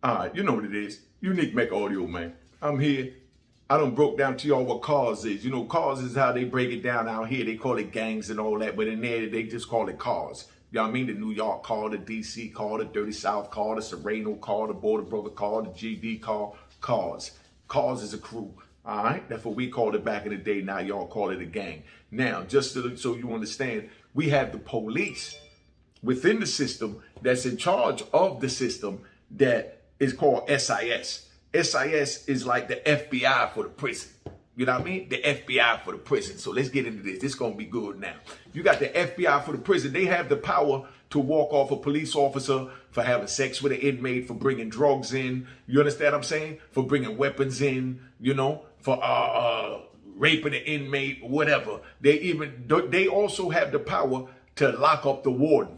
All right, you know what it is. Unique Make Audio, man. I'm here. I done broke down to y'all what cars is. You know, cars is how they break it down out here. They call it gangs and all that, but in there, they just call it cars. You know what I mean? The New York car, the DC car, the Dirty South car, the Sereno car, the Border Brother car, the GD car, cars. Cars is a crew. All right? That's what we called it back in the day. Now y'all call it a gang. Now, just so you understand, we have the police within the system that's in charge of the system that is called SIS. SIS is like the FBI for the prison. You know what I mean? The FBI for the prison. So let's get into this. This is going to be good now. You got the FBI for the prison. They have the power to walk off a police officer for having sex with an inmate, for bringing drugs in. You understand what I'm saying? For bringing weapons in, you know, for raping an inmate, whatever. They also have the power to lock up the warden.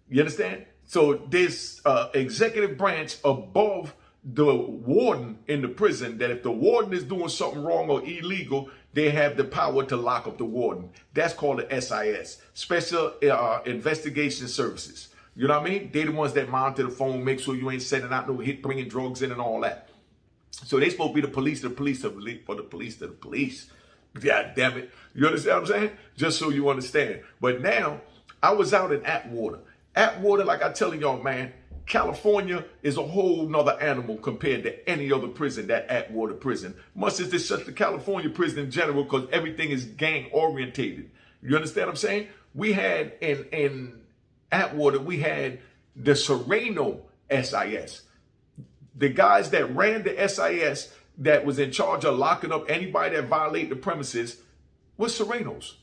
You understand? So this executive branch above the warden in the prison, that if the warden is doing something wrong or illegal, they have the power to lock up the warden. That's called the SIS, Special Investigation Services. You know what I mean? They the ones that monitor the phone, make sure you ain't sending out no hit, bringing drugs in and all that. So they supposed to be the police, for the police. God damn it. You understand what I'm saying? Just so you understand. But now, I was out in Atwater. Atwater, like I telling y'all, man, California is a whole nother animal compared to any other prison, that Atwater prison. Much as it's such the California prison in general, because everything is gang orientated. You understand what I'm saying? We had in Atwater, we had the Sereno SIS. The guys that ran the SIS that was in charge of locking up anybody that violated the premises was Serenos.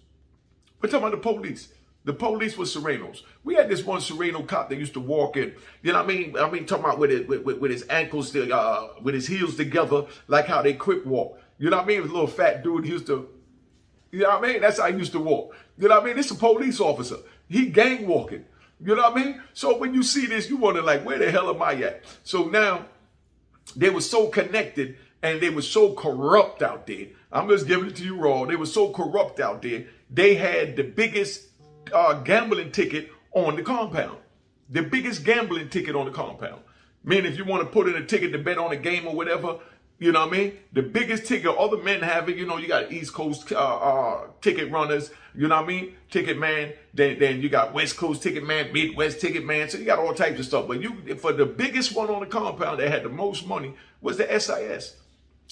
We're talking about the police. The police was Serenos. We had this one Sereno cop that used to walk in, you know what I mean? Talking about with his ankles, with his heels together, like how they crip walk. You know what I mean? He was a little fat dude. He used to, you know what I mean? That's how he used to walk. You know what I mean? This is a police officer. He gang walking. You know what I mean? So when you see this, you wonder like, where the hell am I at? So now they were so connected and they were so corrupt out there. I'm just giving it to you raw. They were so corrupt out there. They had the biggest gambling ticket on the compound. The biggest gambling ticket on the compound. Meaning if you want to put in a ticket to bet on a game or whatever, you know what I mean? The biggest ticket, other men have it, you know, you got East Coast ticket runners, you know what I mean? Ticket man, then you got West Coast ticket man, Midwest ticket man, so you got all types of stuff. But for the biggest one on the compound that had the most money was the SIS.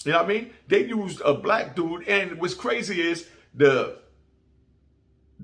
You know what I mean? They used a black dude, and what's crazy is the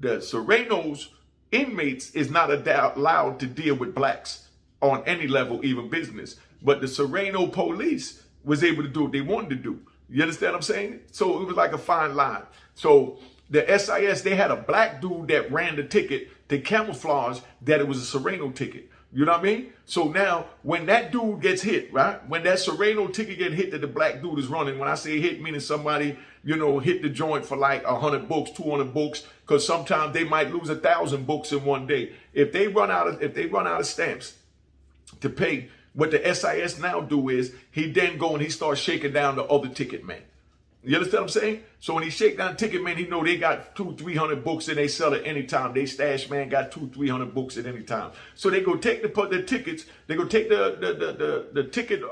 Serenos inmates is not allowed to deal with blacks on any level, even business. But the Sereno police was able to do what they wanted to do. You understand what I'm saying? So it was like a fine line. So the SIS, they had a black dude that ran the ticket to camouflage that it was a Sereno ticket. You know what I mean? So now when that dude gets hit, right? When that Sereno ticket get hit that the black dude is running, when I say hit, meaning somebody, you know, hit the joint for like 100 books, 200 books, because sometimes they might lose 1,000 books in one day. If they run out of stamps to pay, what the SIS now do is he then go and he starts shaking down the other ticket man. You understand what I'm saying? So when he shake down ticket man, he know they got 200-300 books and they sell it anytime. They stash man got 200-300 books at any time. So they go take the tickets. They go take the ticket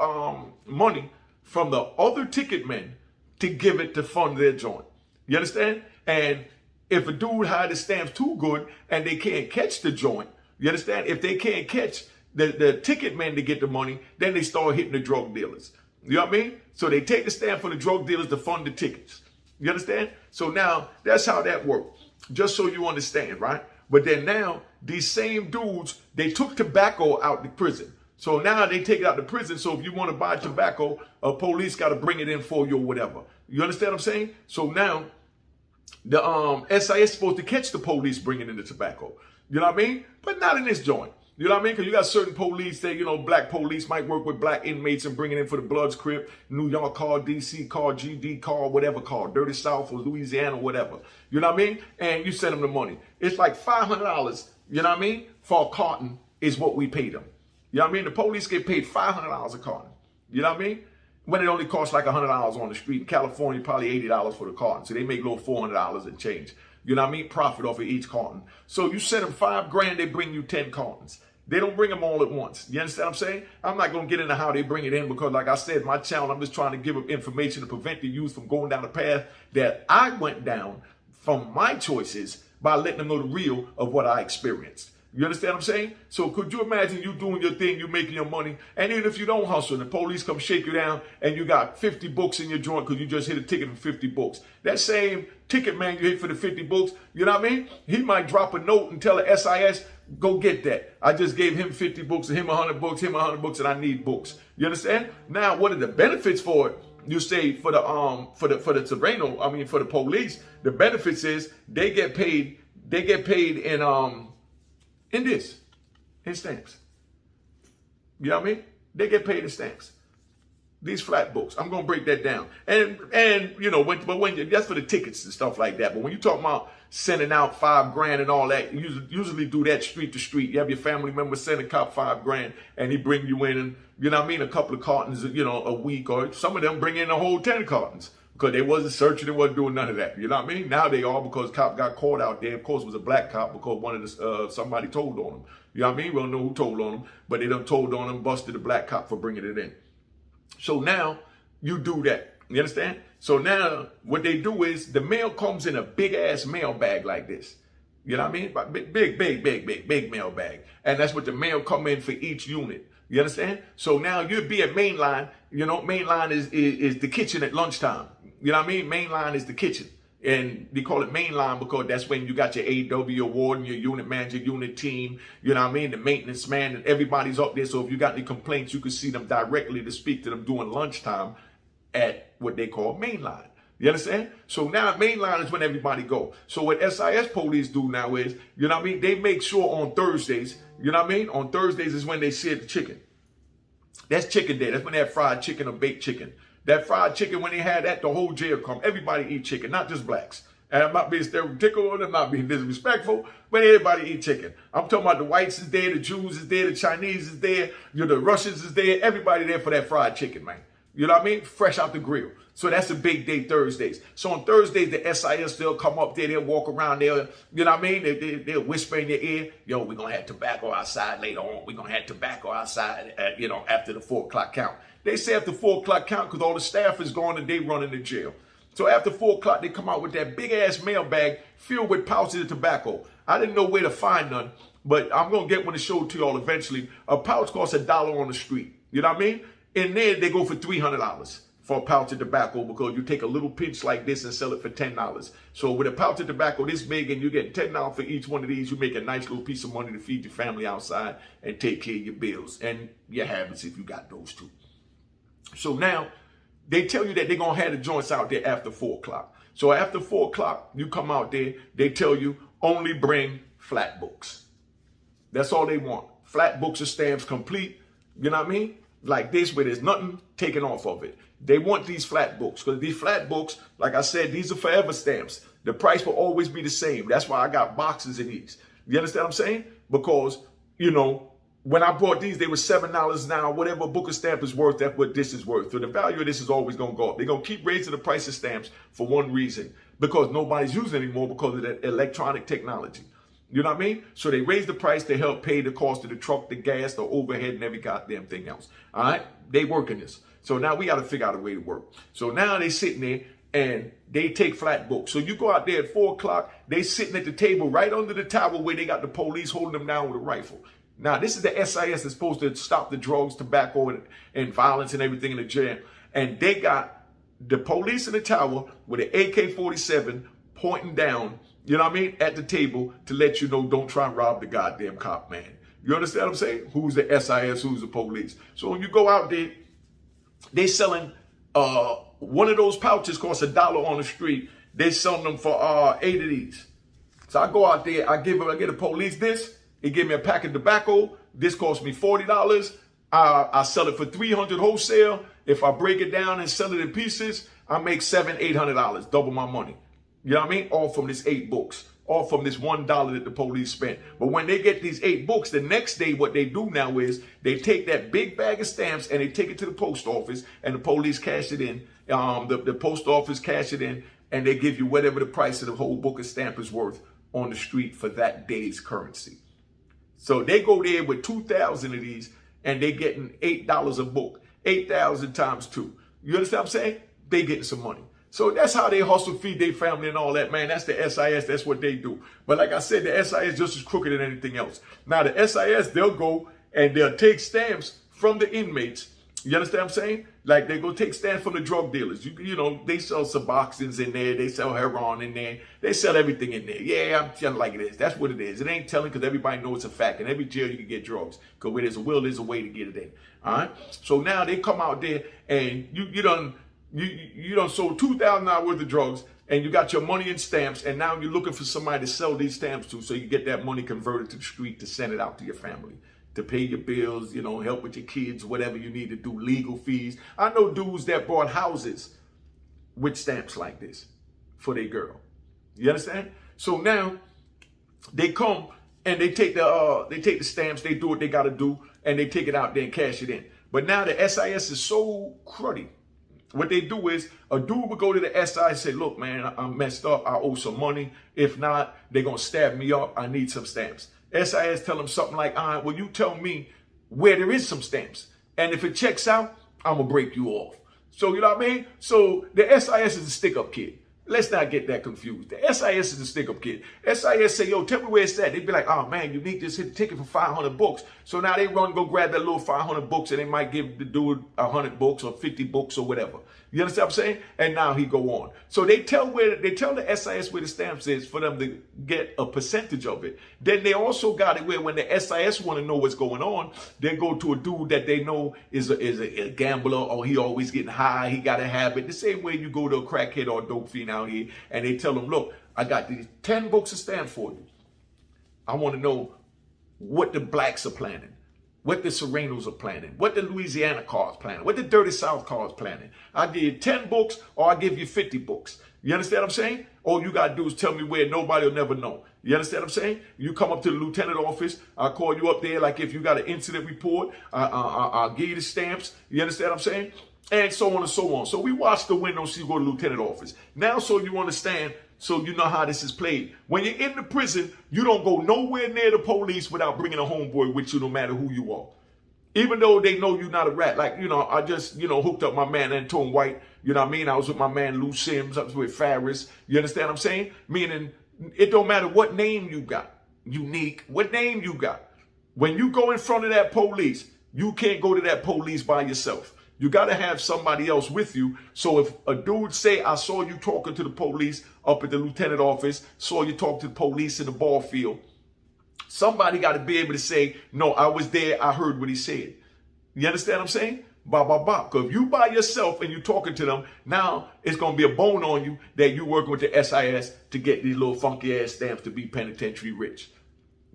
money from the other ticket men to give it to fund their joint. You understand? And if a dude hide the stamps too good and they can't catch the joint, you understand? If they can't catch the ticket men to get the money, then they start hitting the drug dealers. You know what I mean? So they take the stamp from the drug dealers to fund the tickets. You understand? So now that's how that works. Just so you understand, right? But then now these same dudes, they took tobacco out the prison. So now they take it out the prison. So if you want to buy tobacco, police got to bring it in for you or whatever. You understand what I'm saying? So now the SIS is supposed to catch the police bringing in the tobacco. You know what I mean? But not in this joint. You know what I mean? Because you got certain police that, you know, black police might work with black inmates and bring it in for the Bloods Crip, New York car, DC car, GD car, whatever car, Dirty South or Louisiana, whatever. You know what I mean? And you send them the money. It's like $500, you know what I mean, for a carton is what we pay them. You know what I mean? The police get paid $500 a carton. You know what I mean? When it only costs like $100 on the street. In California, probably $80 for the carton. So they make a little $400 and change. You know what I mean? Profit off of each carton. So you send them $5 grand, they bring you 10 cartons. They don't bring them all at once. You understand what I'm saying? I'm not going to get into how they bring it in because, like I said, my channel, I'm just trying to give them information to prevent the youth from going down the path that I went down from my choices by letting them know the real of what I experienced. You understand what I'm saying? So could you imagine you doing your thing, you making your money, and even if you don't hustle, the police come shake you down and you got 50 books in your joint because you just hit a ticket for 50 books. That same ticket man you hit for the 50 books, you know what I mean? He might drop a note and tell the SIS, go get that. I just gave him 50 books and him 100 books, him 100 books, and I need books. You understand? Now, what are the benefits for it? You say for the terreno, I mean for the police, the benefits is they get paid in stamps. You know what I mean? They get paid in stamps. These flat books. I'm gonna break that down. And you know, that's for the tickets and stuff like that. But when you talk about sending out $5 grand and all that, you usually do that street to street. You have your family member send a cop $5 grand and he bring you in and, you know what I mean, a couple of cartons, you know, a week, or some of them bring in a whole 10 cartons. Because they wasn't searching, they wasn't doing none of that. You know what I mean? Now they are, because cop got caught out there. Of course, it was a black cop because one of the somebody told on him. You know what I mean? We don't know who told on him, but they done told on him, busted the black cop for bringing it in. So now you do that. You understand? So now what they do is the mail comes in a big ass mail bag like this. You know what I mean? Big mail bag. And that's what the mail come in for each unit. You understand? So now you'd be at Mainline. You know, Mainline is the kitchen at lunchtime. You know what I mean? Mainline is the kitchen. And they call it Mainline because that's when you got your AW warden, your unit manager, unit team, you know what I mean? The maintenance man, and everybody's up there. So if you got any complaints, you can see them directly to speak to them during lunchtime at what they call Mainline. You understand? So now Mainline is when everybody go. So what SIS police do now is, you know what I mean? They make sure on Thursdays, you know what I mean? On Thursdays is when they sear the chicken. That's chicken day. That's when they have fried chicken or baked chicken. That fried chicken, when they had that, the whole jail come. Everybody eat chicken, not just blacks. And I'm not being stereotypical, I'm not being disrespectful, but everybody eat chicken. I'm talking about the whites is there, the Jews is there, the Chinese is there, you know, the Russians is there, everybody there for that fried chicken, man. You know what I mean? Fresh out the grill. So that's a big day, Thursdays. So on Thursdays, the SIS, they'll come up there, they'll walk around there, you know what I mean? They'll whisper in your ear, yo, we're going to have tobacco outside later on. We're going to have tobacco outside, you know, after the 4 o'clock count. They say after 4 o'clock count because all the staff is gone and they running the jail. So after 4 o'clock, they come out with that big ass mail bag filled with pouches of tobacco. I didn't know where to find none, but I'm going to get one to show to y'all eventually. A pouch costs $1 on the street. You know what I mean? In there, they go for $300 for a pouch of tobacco because you take a little pinch like this and sell it for $10. So with a pouch of tobacco this big and you get $10 for each one of these, you make a nice little piece of money to feed your family outside and take care of your bills and your habits if you got those too. So now they tell you that they're going to have the joints out there after 4 o'clock. So after 4 o'clock, you come out there, they tell you only bring flat books. That's all they want. Flat books or stamps complete. You know what I mean? Like this, where there's nothing taken off of it. They want these flat books because these flat books, like I said, these are forever stamps. The price will always be the same. That's why I got boxes of these. You understand what I'm saying? Because, you know, when I bought these, they were $7 now. Whatever a book of stamp is worth, that's what this is worth. So the value of this is always going to go up. They're going to keep raising the price of stamps for one reason, because nobody's using it anymore because of that electronic technology. You know what I mean? So they raise the price to help pay the cost of the truck, the gas, the overhead, and every goddamn thing else. All right? They working this. So now we got to figure out a way to work. So now they sitting there and they take flat books. So you go out there at 4 o'clock, they sitting at the table right under the tower where they got the police holding them down with a rifle. Now, this is the SIS that's supposed to stop the drugs, tobacco, and violence and everything in the jail. And they got the police in the tower with an AK-47 pointing down, you know what I mean, at the table to let you know, don't try and rob the goddamn cop, man. You understand what I'm saying? Who's the SIS? Who's the police? So when you go out there, they selling one of those pouches costs $1 on the street. They selling them for 8 of these. So I go out there, I get the police this. He gave me a pack of tobacco. This cost me $40. I sell it for $300 wholesale. If I break it down and sell it in pieces, I make $700, $800, double my money. You know what I mean? All from this 8 books, all from this $1 that the police spent. But when they get these 8 books, the next day, what they do now is they take that big bag of stamps and they take it to the post office, and the police cash it in. The post office cash it in, and they give you whatever the price of the whole book of stamp is worth on the street for that day's currency. So they go there with 2,000 of these and they getting $8 a book. 8,000 times 2. You understand what I'm saying? They getting some money. So that's how they hustle, feed their family and all that, man. That's the SIS. That's what they do. But like I said, the SIS is just as crooked than anything else. Now, the SIS, they'll go and they'll take stamps from the inmates. You understand what I'm saying? Like they go take stamps from the drug dealers. You know, they sell Suboxones in there. They sell heroin in there. They sell everything in there. Yeah, I'm telling like it is. That's what it is. It ain't telling because everybody knows it's a fact. In every jail you can get drugs. Because where there's a will, there's a way to get it in. All right? So now they come out there and you done sold $2,000 worth of drugs and you got your money in stamps and now you're looking for somebody to sell these stamps to so you get that money converted to the street to send it out to your family. To pay your bills, you know, help with your kids, whatever you need to do, legal fees. I know dudes that bought houses with stamps like this for their girl. You understand? So now they come and they take the stamps, they do what they got to do, and they take it out there and cash it in. But now the SIS is so cruddy. What they do is a dude would go to the SI and say, look, man, I'm messed up. I owe some money. If not, they're going to stab me up. I need some stamps. SIS tell them something like, all right, well, you tell me where there is some stamps. And if it checks out, I'm going to break you off. So, you know what I mean? So the SIS is a stick-up kid. Let's not get that confused. The SIS is a stick-up kid. SIS say, yo, tell me where it's at. They'd be like, oh, man, you need this hit ticket for 500 books. So now they run, go grab that little 500 books, and they might give the dude 100 books or 50 books or whatever. You understand what I'm saying? And now he go on. So they tell the SIS where the stamps is for them to get a percentage of it. Then they also got it where when the SIS want to know what's going on, they go to a dude that they know is a gambler or he always getting high. He got a habit. The same way you go to a crackhead or a dope fiend out here and they tell them, look, I got these 10 books of stamps for you. I want to know what the blacks are planning. What the Serenos are planning, what the Louisiana car's planning, what the Dirty South car's planning. I give you 10 books or I give you 50 books. You understand what I'm saying? All you got to do is tell me where. Nobody will never know. You understand what I'm saying? You come up to the lieutenant office. I'll call you up there. Like if you got an incident report, I'll give you the stamps. You understand what I'm saying? And so on and so on. So we watch the window so you go to the lieutenant office. Now so you understand, so you know how this is played. When you're in the prison, you don't go nowhere near the police without bringing a homeboy with you no matter who you are. Even though they know you're not a rat. Like, you know, I just, you know, hooked up my man Antone White. You know what I mean? I was with my man Lou Sims. I was with Farris. You understand what I'm saying? Meaning, it don't matter what name you got. Unique. What name you got. When you go in front of that police, you can't go to that police by yourself. You got to have somebody else with you. So if a dude say, I saw you talking to the police up at the lieutenant office, saw you talk to the police in the ball field, somebody got to be able to say, no, I was there. I heard what he said. You understand what I'm saying? Because if you by yourself and you talking to them, now it's going to be a bone on you that you working with the SIS to get these little funky ass stamps to be penitentiary rich.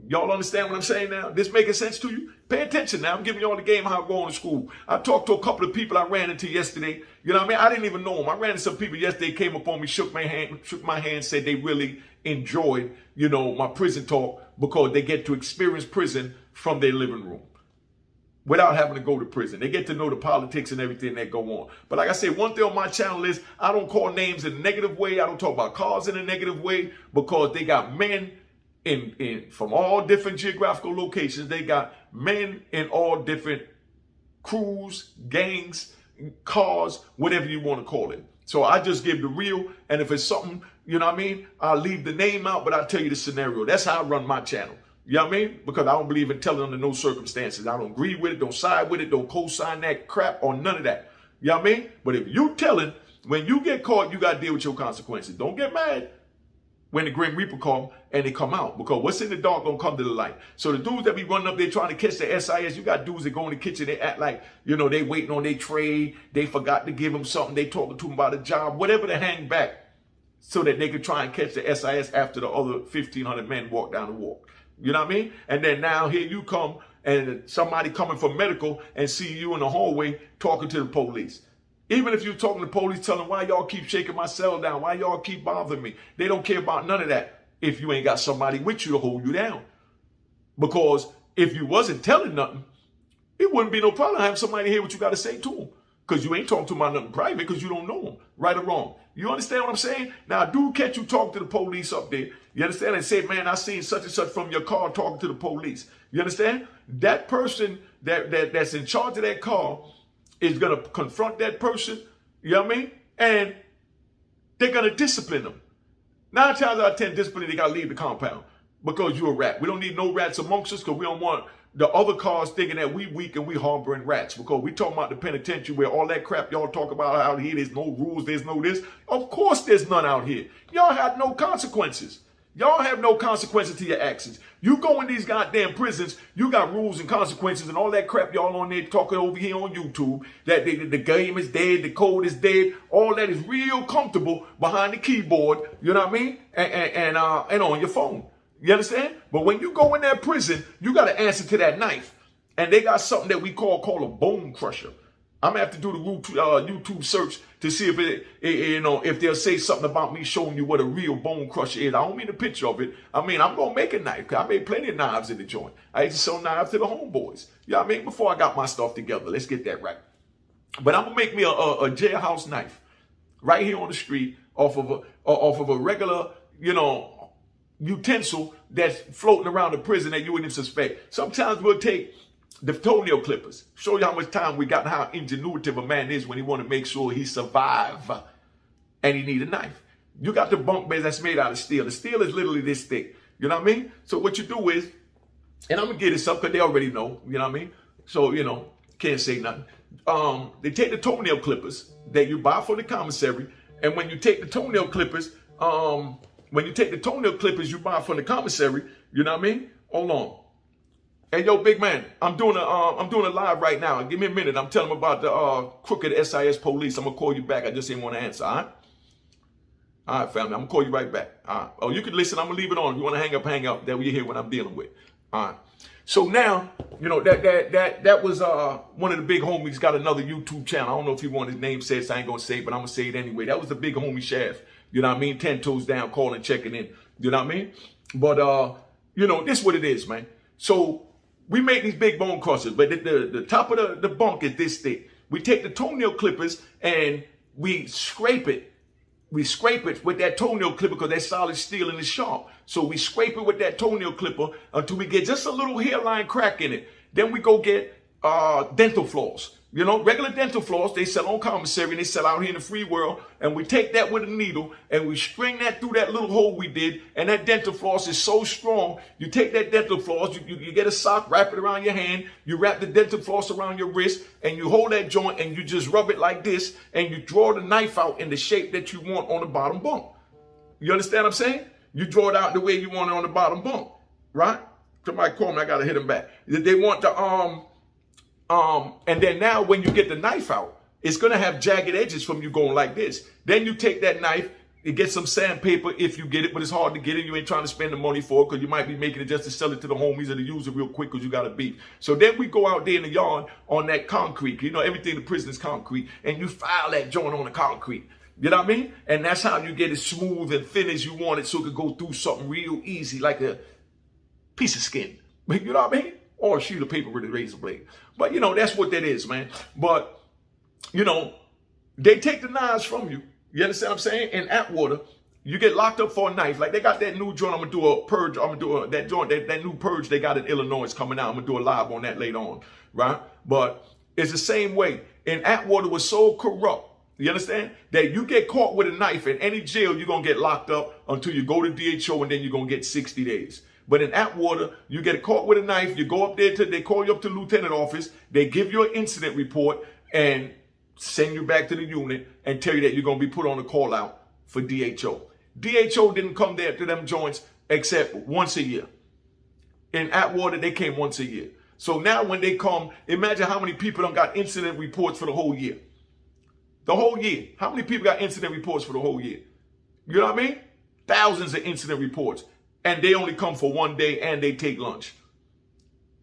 Y'all understand what I'm saying now? This making sense to you? Pay attention now. I'm giving y'all the game how I'm going to school. I talked to a couple of people I ran into yesterday. You know what I mean? I didn't even know them. I ran into some people yesterday, came up on me, shook my hand, said they really enjoyed, you know, my prison talk because they get to experience prison from their living room without having to go to prison. They get to know the politics and everything that go on. But like I said, one thing on my channel is I don't call names in a negative way. I don't talk about cars in a negative way because they got men from all different geographical locations. They got men in all different crews, gangs, cars, whatever you want to call it. So I just give the real, and if it's something, you know what I mean, I'll leave the name out, but I'll tell you the scenario. That's how I run my channel. You know what I mean? Because I don't believe in telling under no circumstances. I don't agree with it, don't side with it, don't co-sign that crap or none of that. You know what I mean? But if you telling, when you get caught, you got to deal with your consequences. Don't get mad when the Grim Reaper come and they come out. Because what's in the dark gonna come to the light. So the dudes that be running up there trying to catch the SIS, you got dudes that go in the kitchen, they act like, you know, they waiting on their trade, they forgot to give them something, they talking to them about a job, whatever to hang back so that they could try and catch the SIS after the other 1,500 men walk down the walk. You know what I mean? And then now here you come and somebody coming from medical and see you in the hallway talking to the police. Even if you're talking to the police, telling them, why y'all keep shaking my cell down? Why y'all keep bothering me? They don't care about none of that if you ain't got somebody with you to hold you down. Because if you wasn't telling nothing, it wouldn't be no problem having somebody hear what you got to say to them. Because you ain't talking to them about nothing private because you don't know them, right or wrong. You understand what I'm saying? Now, dude catch you talking to the police up there You understand? And say, man, I seen such and such from your car talking to the police. You understand? That person that's in charge of that car is going to confront that person, you know what I mean? And they're going to discipline them. 9 times out of 10, discipline, they got to leave the compound because you're a rat. We don't need no rats amongst us because we don't want the other cars thinking that we weak and we harboring rats, because we talking about the penitentiary where all that crap y'all talk about out here, there's no rules, there's no this. Of course there's none out here. Y'all have no consequences. Y'all have no consequences to your actions. You go in these goddamn prisons, you got rules and consequences and all that crap y'all on there talking over here on YouTube, that the game is dead, the code is dead, all that is real comfortable behind the keyboard, you know what I mean? And on your phone. You understand? But when you go in that prison, you got to answer to that knife. And they got something that we call a bone crusher. I'm going to have to do the YouTube search to see if if they'll say something about me showing you what a real bone crusher is. I don't mean a picture of it. I mean, I'm going to make a knife, because I made plenty of knives in the joint. I used to sell knives to the homeboys. You know what I mean? Before I got my stuff together. Let's get that right. But I'm going to make me a jailhouse knife right here on the street off of a regular, utensil that's floating around the prison that you wouldn't even suspect. Sometimes we'll take the toenail clippers. Show you how much time we got and how ingenuitive a man is when he want to make sure he survive. And he need a knife. You got the bunk beds that's made out of steel. The steel is literally this thick. You know what I mean? So what you do is, and I'm going to get this up because they already know. You know what I mean? So, can't say nothing. They take the toenail clippers that you buy for the commissary. And when you take the toenail clippers, you buy from the commissary, you know what I mean? Hold on. Hey, yo, big man, I'm doing a live right now. Give me a minute. I'm telling them about the crooked SIS police. I'm going to call you back. I just didn't want to answer, all right? All right, family. I'm going to call you right back. All right. Oh, you can listen. I'm going to leave it on. If you want to hang up. That way you hear what I'm dealing with. All right. So now, that was one of the big homies got another YouTube channel. I don't know if he wanted his name said, so I ain't going to say it, but I'm going to say it anyway. That was the big homie Shaft. You know what I mean? 10 toes down, calling, checking in. You know what I mean? But, this is what it is, man. So we make these big bone crushers, but the top of the bunk is this thick. We take the toenail clippers and we scrape it. We scrape it with that toenail clipper because that solid steel and it's sharp. So we scrape it with that toenail clipper until we get just a little hairline crack in it. Then we go get dental floss. Regular dental floss, they sell on commissary and they sell out here in the free world. And we take that with a needle and we string that through that little hole we did. And that dental floss is so strong. You take that dental floss, you get a sock, wrap it around your hand. You wrap the dental floss around your wrist and you hold that joint and you just rub it like this. And you draw the knife out in the shape that you want on the bottom bunk. You understand what I'm saying? You draw it out the way you want it on the bottom bunk, right? Somebody call me, I got to hit them back. They want the, and then now when you get the knife out, it's going to have jagged edges from you going like this. Then you take that knife, you get some sandpaper if you get it, but it's hard to get it. You ain't trying to spend the money for it because you might be making it just to sell it to the homies or to use it real quick because you got a beef. So then we go out there in the yard on that concrete. Everything in the prison is concrete. And you file that joint on the concrete. You know what I mean? And that's how you get it smooth and thin as you want it so it could go through something real easy like a piece of skin. You know what I mean? Or a sheet of paper with a razor blade. But, that's what that is, man. But, they take the knives from you. You understand what I'm saying? In Atwater, you get locked up for a knife. Like, they got that new joint. I'm going to do a purge. I'm going to do that joint, that new purge they got in Illinois is coming out. I'm going to do a live on that later on, right? But it's the same way. In Atwater was so corrupt, you understand, that you get caught with a knife in any jail, you're going to get locked up until you go to DHO and then you're going to get 60 days. But in Atwater, you get caught with a knife, you go up there, they call you up to the lieutenant office, they give you an incident report and send you back to the unit and tell you that you're going to be put on a call out for DHO. DHO didn't come there to them joints except once a year. In Atwater, they came once a year. So now when they come, imagine how many people done got incident reports for the whole year. The whole year. How many people got incident reports for the whole year? You know what I mean? Thousands of incident reports. And they only come for one day and they take lunch.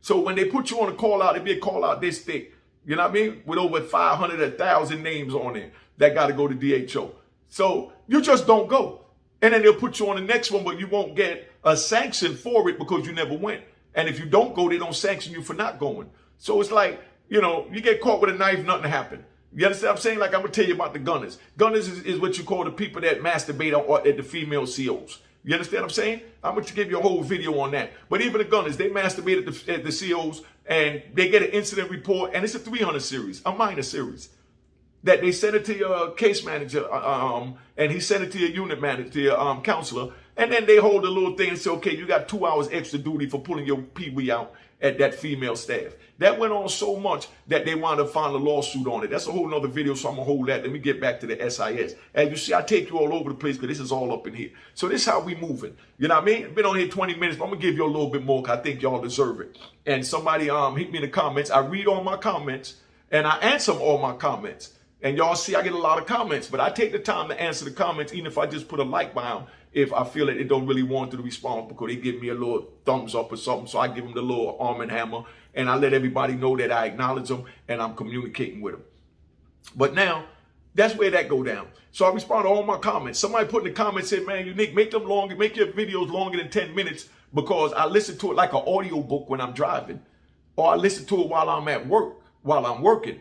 So when they put you on a call out, it'd be a call out this thick. You know what I mean? With over 500, 1,000 names on it that got to go to DHO. So you just don't go. And then they'll put you on the next one, but you won't get a sanction for it because you never went. And if you don't go, they don't sanction you for not going. So it's like, you get caught with a knife, nothing happened. You understand what I'm saying? Like I'm going to tell you about the gunners. Gunners is what you call the people that masturbate at the female COs. You understand what I'm saying? I'm going to give you a whole video on that. But even the gunners, they masturbate at the COs and they get an incident report, and it's a 300 series, a minor series. That they send it to your case manager, and he sent it to your unit manager, to your counselor, and then they hold a little thing and say, okay, you got 2 hours extra duty for pulling your pee-wee out at that female staff. That went on so much that they wound up filing a lawsuit on it. That's a whole nother video, so I'm going to hold that. Let me get back to the SIS. As you see, I take you all over the place because this is all up in here. So this is how we moving. You know what I mean? Been on here 20 minutes, but I'm going to give you a little bit more because I think y'all deserve it. And somebody hit me in the comments. I read all my comments, and I answer all my comments. And y'all see I get a lot of comments, but I take the time to answer the comments, even if I just put a like by them, if I feel that it don't really want to respond because they give me a little thumbs up or something. So I give them the little arm and hammer, and I let everybody know that I acknowledge them and I'm communicating with them. But now, that's where that go down. So I respond to all my comments. Somebody put in the comments, said, man, Unique, make them longer, make your videos longer than 10 minutes because I listen to it like an audio book when I'm driving, or I listen to it while I'm at work, while I'm working.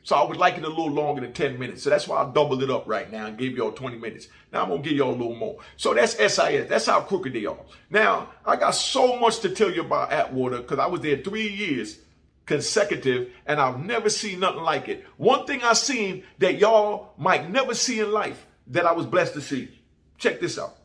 So I would like it a little longer than 10 minutes. So that's why I doubled it up right now and gave y'all 20 minutes. Now I'm going to give y'all a little more. So that's SIS. That's how crooked they are. Now, I got so much to tell you about Atwater because I was there 3 years consecutive and I've never seen nothing like it. One thing I seen that y'all might never see in life that I was blessed to see. Check this out.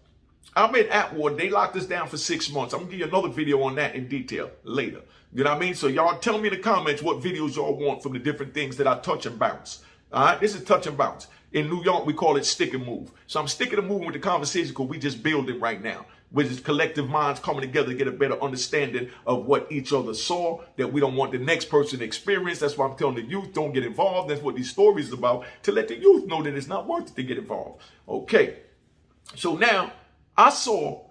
I'm in Atwater. They locked us down for 6 months. I'm going to give you another video on that in detail later. You know what I mean? So y'all tell me in the comments what videos y'all want from the different things that I touch and bounce. All right? This is touch and bounce. In New York, we call it stick and move. So I'm sticking and moving with the conversation because we just building right now. With this collective minds coming together to get a better understanding of what each other saw, that we don't want the next person to experience. That's why I'm telling the youth, don't get involved. That's what these stories are about, to let the youth know that it's not worth it to get involved. Okay. So now, I saw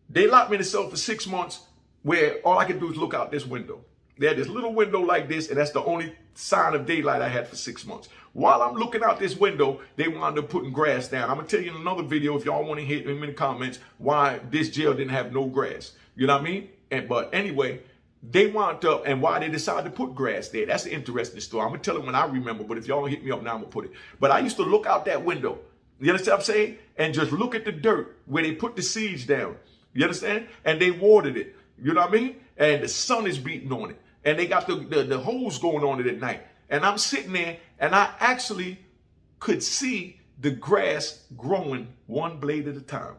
they locked me in the cell for 6 months where all I could do is look out this window. They had this little window like this, and that's the only sign of daylight I had for 6 months. While I'm looking out this window, they wound up putting grass down. I'm going to tell you in another video, if y'all want to hit them in the comments, why this jail didn't have no grass. You know what I mean? But anyway, they wound up, and why they decided to put grass there. That's an interesting story. I'm going to tell it when I remember, but if y'all hit me up now, I'm going to put it. But I used to look out that window. You understand what I'm saying? And just look at the dirt where they put the seeds down. You understand? And they watered it. You know what I mean? And the sun is beating on it. And they got the hose going on it at night. And I'm sitting there and I actually could see the grass growing one blade at a time.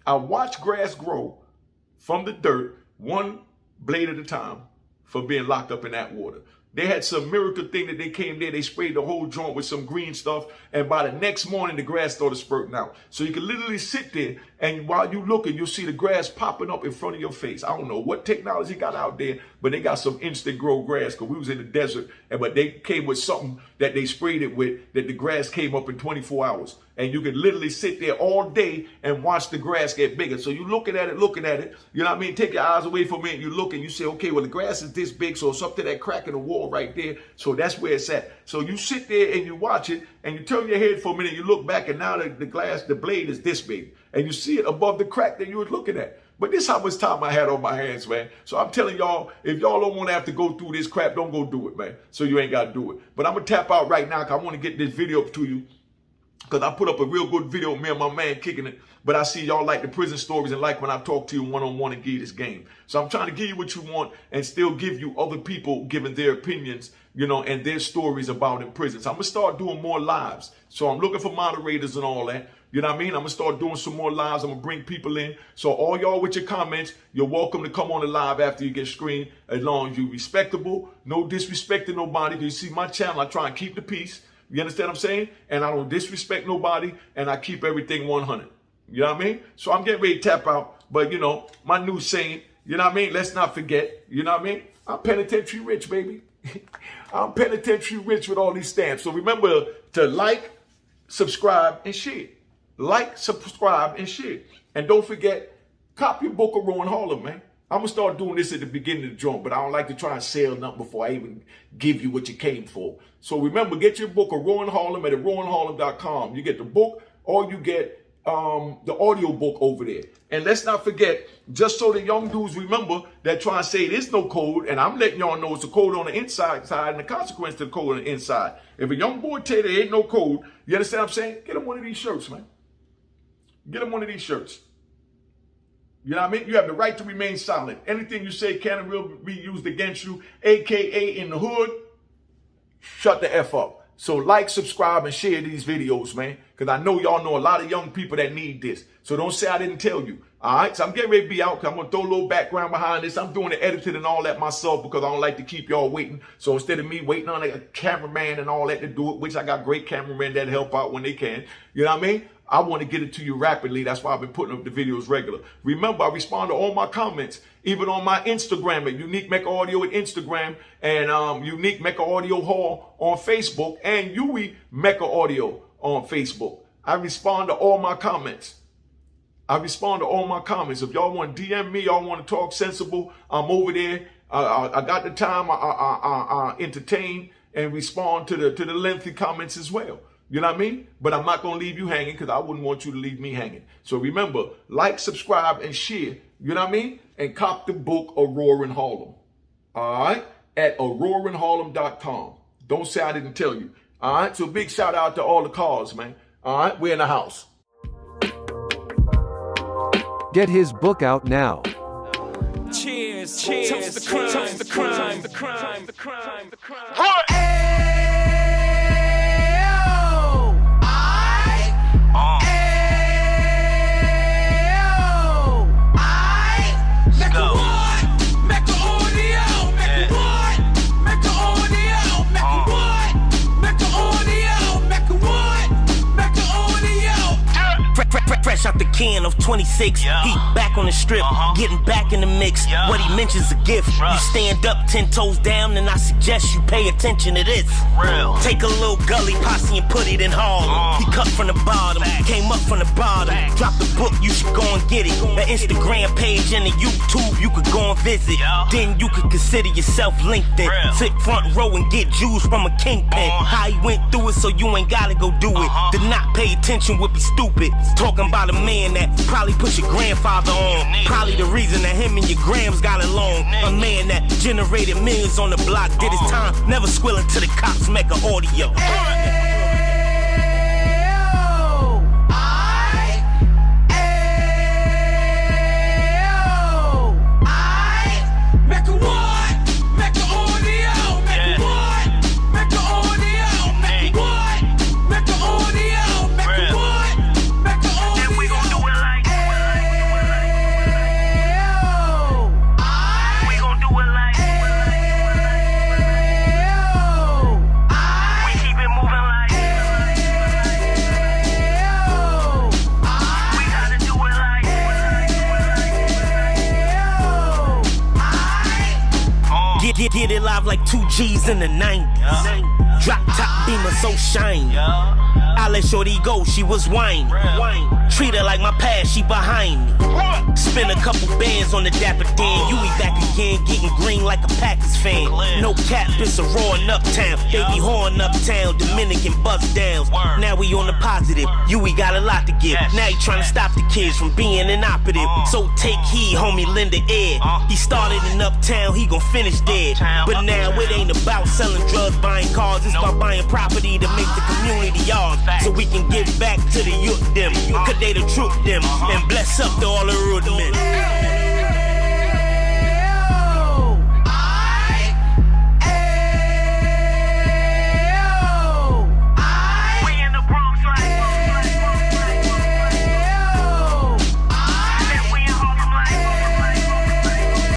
I watched grass grow from the dirt one blade at a time for being locked up in that water. They had some miracle thing that they came there, they sprayed the whole joint with some green stuff, and by the next morning, the grass started spurting out. So you can literally sit there, and while you're looking, you'll see the grass popping up in front of your face. I don't know what technology got out there, but they got some instant grow grass, because we was in the desert, but they came with something that they sprayed it with, that the grass came up in 24 hours. And you can literally sit there all day and watch the grass get bigger. So you're looking at it, you know what I mean? Take your eyes away from it and you look and you say, okay, well, the grass is this big, so it's up to that crack in the wall right there. So that's where it's at. So you sit there and you watch it and you turn your head for a minute, you look back, and now the blade is this big. And you see it above the crack that you were looking at. But this is how much time I had on my hands, man. So I'm telling y'all, if y'all don't want to have to go through this crap, don't go do it, man. So you ain't got to do it. But I'm going to tap out right now because I want to get this video up to you. Because I put up a real good video of me and my man kicking it. But I see y'all like the prison stories and like when I talk to you one-on-one and give you this game. So I'm trying to give you what you want and still give you other people giving their opinions, you know, and their stories about in prison. So I'm going to start doing more lives. So I'm looking for moderators and all that. You know what I mean? I'm going to start doing some more lives. I'm going to bring people in. So all y'all with your comments, you're welcome to come on the live after you get screened, as long as you're respectable. No disrespect to nobody. You see my channel, I try and keep the peace. You understand what I'm saying? And I don't disrespect nobody, and I keep everything 100. You know what I mean? So I'm getting ready to tap out. But, you know, my new saying, you know what I mean? Let's not forget, you know what I mean? I'm penitentiary rich, baby. I'm penitentiary rich with all these stamps. So remember to like, subscribe, and share. Like, subscribe, and share. And don't forget, cop your book of Rowan Harlem, man. I'm going to start doing this at the beginning of the joint, but I don't like to try and sell nothing before I even give you what you came for. So remember, get your book of Rowan Harlem at rowanharlem.com. You get the book or you get the audio book over there. And let's not forget, just so the young dudes remember that try and say there's no code, and I'm letting y'all know it's a code on the inside side and the consequence to the code on the inside. If a young boy tell you there ain't no code, you understand what I'm saying? Get him one of these shirts, man. Get them one of these shirts. You know what I mean? You have the right to remain silent. Anything you say can and will be used against you, AKA in the hood. Shut the F up. So like, subscribe, and share these videos, man. Because I know y'all know a lot of young people that need this. So don't say I didn't tell you. All right? So I'm getting ready to be out. I'm going to throw a little background behind this. I'm doing the editing and all that myself because I don't like to keep y'all waiting. So instead of me waiting on a cameraman and all that to do it, which I got great cameramen that help out when they can. You know what I mean? I want to get it to you rapidly. That's why I've been putting up the videos regular. Remember, I respond to all my comments, even on my Instagram at Unique Mecca Audio at Instagram and Unique Mecca Audio Hall on Facebook and Yui Mecca Audio on Facebook. I respond to all my comments. If y'all want to DM me, y'all want to talk sensible, I'm over there. I got the time. I entertain and respond to the lengthy comments as well. You know what I mean? But I'm not going to leave you hanging because I wouldn't want you to leave me hanging. So remember, like, subscribe, and share. You know what I mean? And cop the book, Aurora in Harlem. All right? At aurorainharlem.com. Don't say I didn't tell you. All right? So big shout out to all the cars, man. All right? We're in the house. Get his book out now. Cheers, cheers, toast the crime, toast the crime, the crime, the crime, the crime. What? Fresh out the can of 26, he back on the strip, getting back in the mix. What he mentions a gift. You stand up 10 toes down, and I suggest you pay attention to this. Real. Take a little gully posse and put it in Harlem. He cut from the bottom, came up from the bottom. Drop the book, you should go and get it. The Instagram page and the YouTube, you could go and visit. Then you could consider yourself LinkedIn. Sit front row and get Jews from a kingpin. How he went through it, so you ain't gotta go do it. To not pay attention would be stupid. Talking about a man that probably put your grandfather on. Probably the reason that him and your grams got along. A man that generated millions on the block, did his time, never squilling to the cops, make an audio. Get it live like 2 G's in the 90s. Drop top beamer so shiny. I let shorty go, she was whining. Treat her like my past, she behind me. Spend a couple bands on the Dapper Dan. You be back again, getting green like a Packers fan. No cap, it's a raw in Uptown. Baby horn Uptown, Dominican bust downs. Now we on the positive, we got a lot to give. Now he trying to stop the kids from being inoperative. So take heed, homie, lend an ear. He started in Uptown, he gon' finish dead. But now it ain't about selling drugs, buying cars. It's about buying property to make the community ours. So we can give back to the youth them, cause they the truth them. And bless up to all the